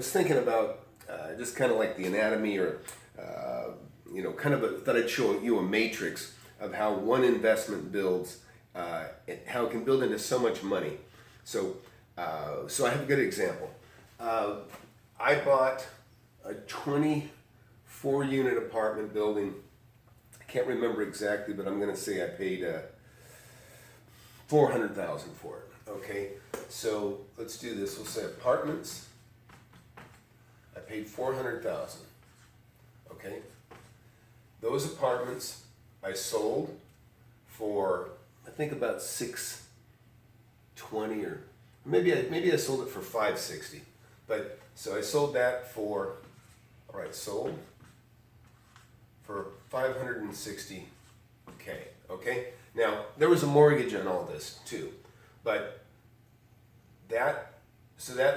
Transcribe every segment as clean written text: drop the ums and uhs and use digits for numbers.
was thinking about just kind of like the anatomy or, kind of thought I'd show you a matrix of how one investment builds, how it can build into so much money. So I have a good example. I bought a 24-unit apartment building. I can't remember exactly, but I'm going to say I paid $400,000 for it. Okay, so let's do this. We'll say apartments. I paid $400,000. Okay, those apartments I sold for I think about $620, or maybe I sold it for $560. But so I sold that for sold for $560K. Okay, now there was a mortgage on all this too, but that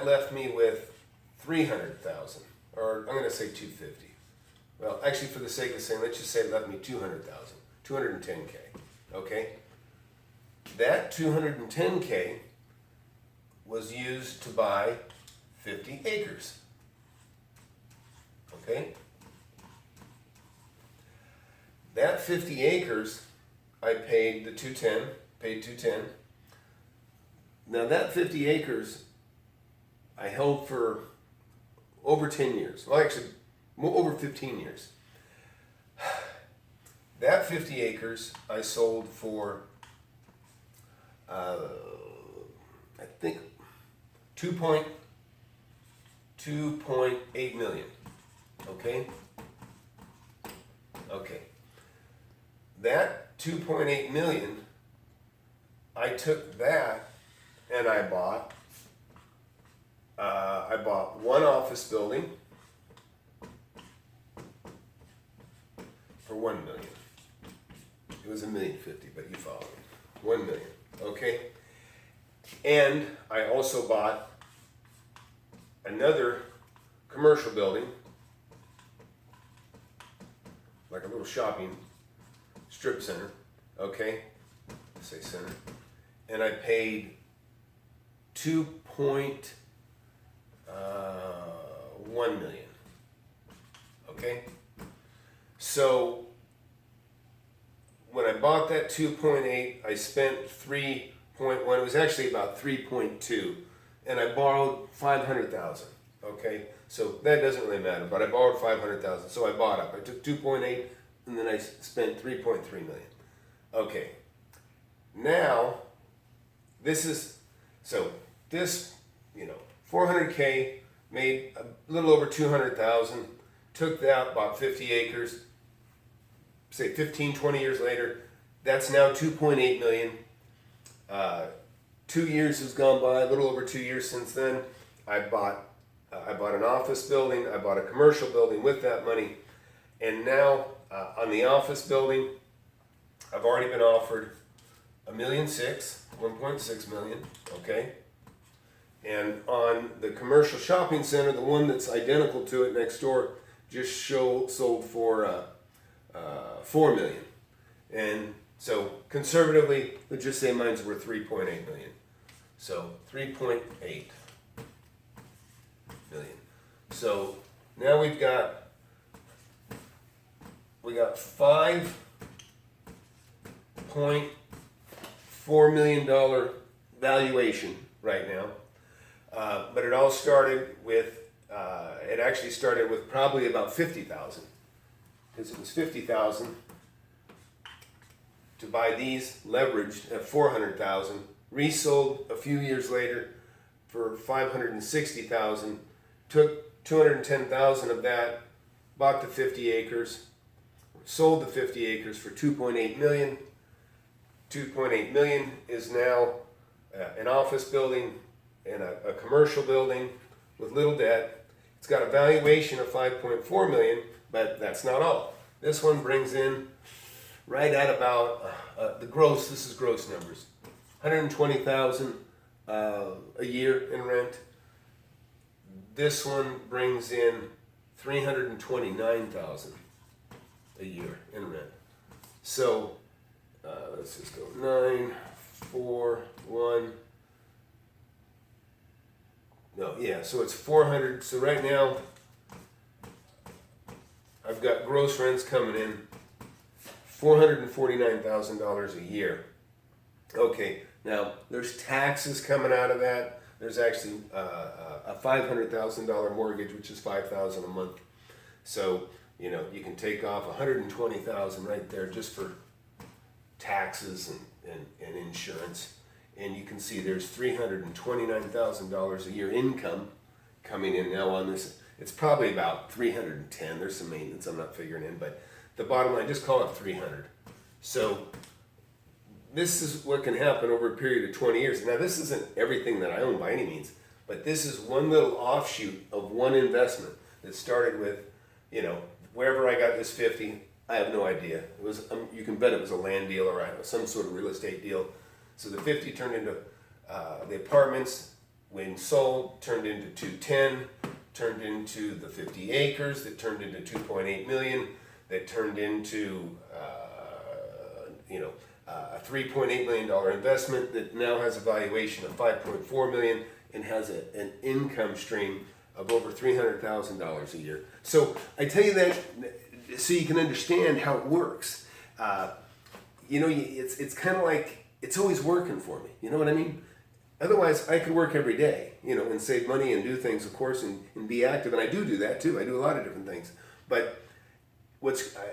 left me with $300,000, or I'm going to say $250. Well, actually, for the sake of saying, let's just say it left me $200,000, $210K. Okay, that $210K was used to buy 50 acres. Okay, that 50 acres, I paid $210. Now that 50 acres, I held for over 10 years. Well, actually, over 15 years. That 50 acres I sold for, I think, 2.8 million. Okay? Okay. That 2.8 million, I took that and I bought one office building for $1 million. It was $1.05 million, but you follow me. $1 million. Okay. And I also bought another commercial building, like a little shopping strip center. Okay. Say center. And I paid $2.1 million. Okay, so when I bought that 2.8, I spent 3.1. It was actually about 3.2, and I borrowed 500,000. Okay, so that doesn't really matter, but I borrowed 500,000, so I bought up. I took 2.8, and then I spent 3.3 million. Okay, now this 400K made a little over 200,000. Took that, bought 50 acres. Say 15, 20 years later, that's now 2.8 million. 2 years has gone by, a little over 2 years since then. I bought an office building. I bought a commercial building with that money, and now on the office building, I've already been offered $1.6 million. Okay. And on the commercial shopping center, the one that's identical to it next door, just sold for $4 million. And so conservatively, let's just say mine's worth $3.8 million. So $3.8 million. So now we got $5.4 million valuation right now. But it all started with, it actually started with probably about 50,000, because it was 50,000 to buy these leveraged at 400,000, resold a few years later for 560,000, took 210,000 of that, bought the 50 acres, sold the 50 acres for 2.8 million. 2.8 million is now an office building and a commercial building with little debt. It's got a valuation of 5.4 million, but that's not all. This one brings in right at about this is gross numbers, 120,000 a year in rent. This one brings in 329,000 a year in rent. So let's just go 9, 4, 1. No, yeah, so it's 400. So right now, I've got gross rents coming in $449,000 a year. Okay, now there's taxes coming out of that. There's actually a $500,000 mortgage, which is $5,000 a month. So you can take off $120,000 right there just for taxes and insurance, and you can see there's $329,000 a year income coming in now on this. It's probably about 310. There's some maintenance I'm not figuring in, but the bottom line, just call it 300. So this is what can happen over a period of 20 years. Now, this isn't everything that I own by any means, but this is one little offshoot of one investment that started with, wherever I got this 50, I have no idea. It was, you can bet it was a land deal or some sort of real estate deal. So the 50 turned into the apartments, when sold, turned into 210, turned into the 50 acres, that turned into 2.8 million, that turned into a $3.8 million investment that now has a valuation of $5.4 million and has an income stream of over $300,000 a year. So I tell you that so you can understand how it works. It's kind of like it's always working for me. You know what I mean? Otherwise, I could work every day, and save money and do things, of course, and be active. And I do that too. I do a lot of different things. But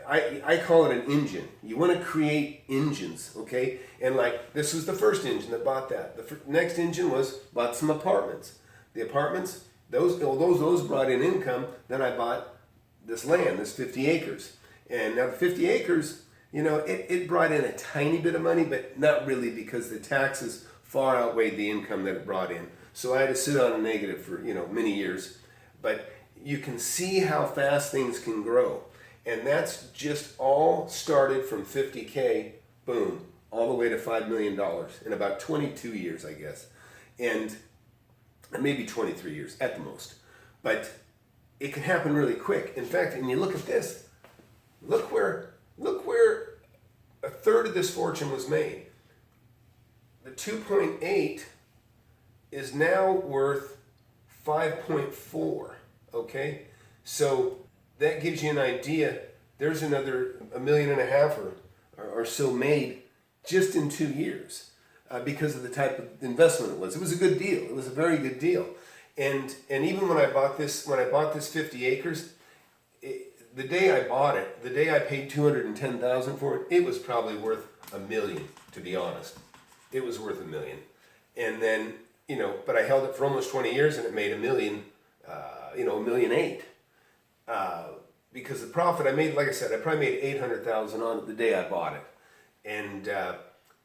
I call it an engine. You want to create engines, okay? And like this was the first engine that bought that. The next engine bought some apartments. The apartments, those brought in income. Then I bought this land, this 50 acres. And now the 50 acres, it brought in a tiny bit of money, but not really, because the taxes far outweighed the income that it brought in. So I had to sit on a negative for, many years. But you can see how fast things can grow. And that's just all started from 50K, boom, all the way to $5 million in about 22 years, I guess. And maybe 23 years at the most. But it can happen really quick. In fact, and you look at this, look where a third of this fortune was made. The 2.8 is now worth 5.4, okay? So that gives you an idea. There's another $1.5 million or so made just in 2 years because of the type of investment it was. It was a good deal. It was a very good deal. And even when I bought this 50 acres, the day I bought it, the day I paid $210,000 for it, it was probably worth $1 million, to be honest. It was worth $1 million. And then, but I held it for almost 20 years and it made $1 million, $1.8 million. Because the profit I made, like I said, I probably made $800,000 on it the day I bought it. And,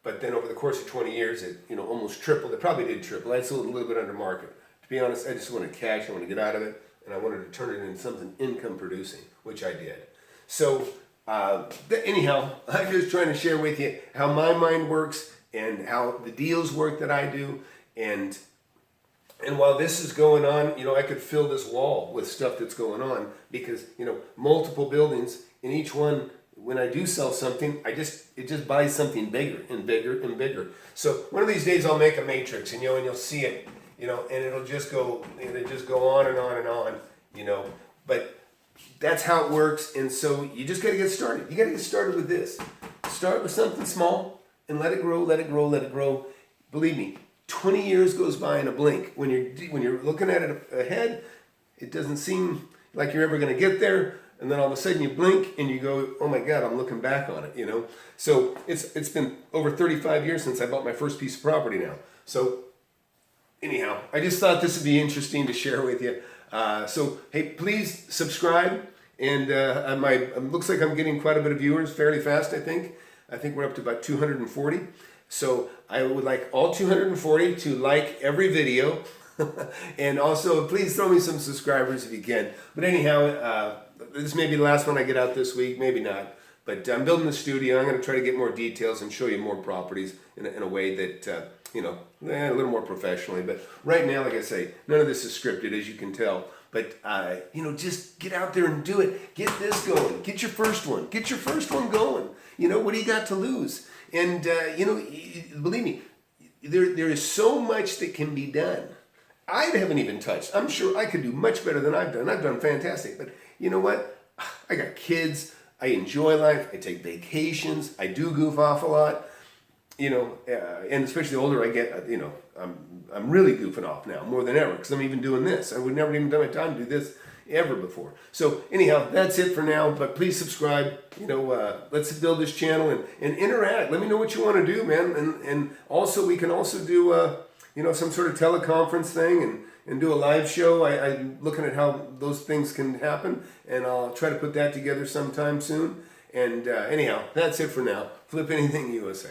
but then over the course of 20 years, it, almost tripled. It probably did triple. I sold it a little bit under market. To be honest, I just wanted cash. I wanted to get out of it. And I wanted to turn it into something income producing, which I did. So anyhow, I'm just trying to share with you how my mind works and how the deals work that I do. And while this is going on, I could fill this wall with stuff that's going on because, multiple buildings, in each one, when I do sell something, it just buys something bigger and bigger and bigger. So one of these days I'll make a matrix and you'll see it, and it'll just go on and on and on, but that's how it works. And so you just got to get started. You got to get started with this. Start with something small and let it grow, let it grow, let it grow. Believe me, 20 years goes by in a blink. When you're looking at it ahead, it doesn't seem like you're ever going to get there. And then all of a sudden you blink and you go, oh my God, I'm looking back on it, So it's been over 35 years since I bought my first piece of property now. So anyhow, I just thought this would be interesting to share with you. So hey, please subscribe. And it looks like I'm getting quite a bit of viewers fairly fast, I think. I think we're up to about 240. So I would like all 240 to like every video. And also, please throw me some subscribers if you can. But anyhow, this may be the last one I get out this week, maybe not. But I'm building the studio. I'm going to try to get more details and show you more properties in a way that, a little more professionally. But right now, like I say, none of this is scripted, as you can tell. But, just get out there and do it. Get this going. Get your first one. Get your first one going. What do you got to lose? And, believe me, there is so much that can be done. I haven't even touched. I'm sure I could do much better than I've done. I've done fantastic. But you know what? I got kids. I enjoy life. I take vacations. I do goof off a lot. And especially the older I get, I'm really goofing off now more than ever because I'm even doing this. I would never even done my time to do this ever before. So anyhow, that's it for now. But please subscribe. Let's build this channel and interact. Let me know what you want to do, man. And also we can also do some sort of teleconference thing and do a live show. I'm looking at how those things can happen, and I'll try to put that together sometime soon. And anyhow, that's it for now. Flip Anything USA.